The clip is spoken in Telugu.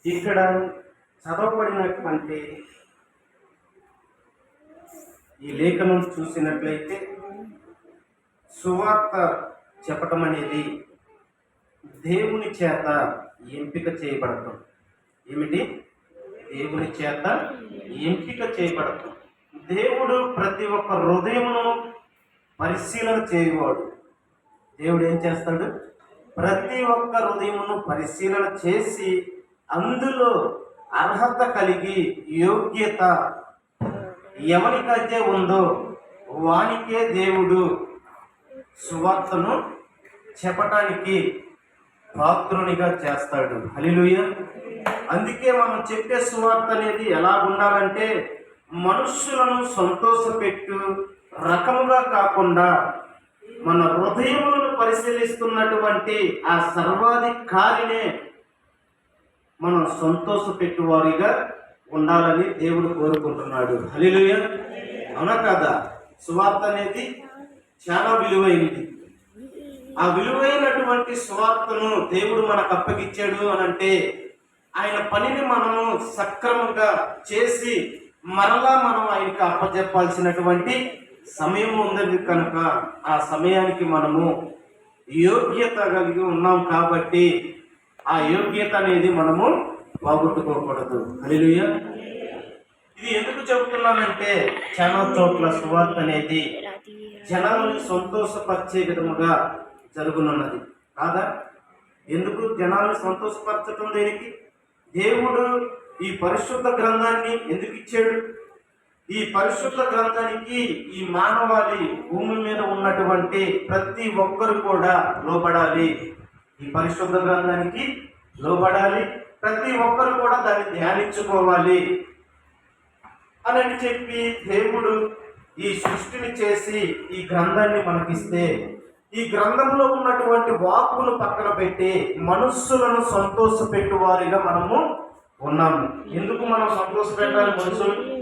ఇక్కడ చదవబడినటువంటి ఈ లేఖనం చూసినట్లయితే సువార్త చెప్పటం అనేది దేవుని చేత ఎంపిక చేయబడటం. ఏమిటి? దేవుని చేత ఎంపిక చేయబడటం. దేవుడు ప్రతి ఒక్క హృదయమును పరిశీలన చేయవాడు. దేవుడు ఏం చేస్తాడు? ప్రతి ఒక్క హృదయమును పరిశీలన చేసి అందులో అర్హత కలిగి యోగ్యత ఎవరికైతే ఉందో వానికే దేవుడు సువార్తను చెప్పటానికి పాత్రునిగా చేస్తాడు. హల్లెలూయా. అందుకే మనం చెప్పే సువార్త అనేది ఎలా ఉండాలంటే మనుషులను సంతోషపెట్టు రకముగా కాకుండా మన హృదయములను పరిశీలిస్తున్నటువంటి ఆ సర్వాధికారినే మనం సంతోషపెట్టువారిగా ఉండాలని దేవుడు కోరుకుంటున్నాడు. హల్లెలూయా. అవునా కాదా? సువార్త అనేది చాలా విలువైనది. ఆ విలువైనటువంటి సువార్తను దేవుడు మనకు అప్పగిచ్చాడు అని అంటే ఆయన పనిని మనము సక్రమంగా చేసి మరలా మనం ఆయనకి అప్పచెప్పాల్సినటువంటి సమయం ఉంది కనుక ఆ సమయానికి మనము యోగ్యత కలిగి ఉన్నాం కాబట్టి ఆ యోగ్యత అనేది మనము పోగొట్టుకోకూడదు. హల్లెలూయా. ఇది ఎందుకు చెబుతున్నానంటే చాలా చోట్ల సువార్త అనేది జనాలను సంతోషపరిచే విధముగా జరుగునున్నది కాదా? ఎందుకు జనాలను సంతోషపరచటం? దేనికి? దేవుడు ఈ పరిశుద్ధ గ్రంథాన్ని ఎందుకు ఇచ్చాడు? ఈ పరిశుద్ధ గ్రంథానికి ఈ మానవాళి భూమి మీద ఉన్నటువంటి ప్రతి ఒక్కరు కూడా లోబడాలి. ఈ పరిశుద్ధ గ్రంథానికి లోబడాలి. ప్రతి ఒక్కరు కూడా దాన్ని ధ్యానించుకోవాలి అని చెప్పి దేవుడు ఈ సృష్టిని చేసి ఈ గ్రంథాన్ని మనకిస్తే ఈ గ్రంథంలో ఉన్నటువంటి వాక్కును పక్కన పెట్టి మనుషులను సంతోషపెట్టువారిగా మనము ఉన్నాము. ఎందుకు మనం సంతోష పెట్టాలి? మనుషులు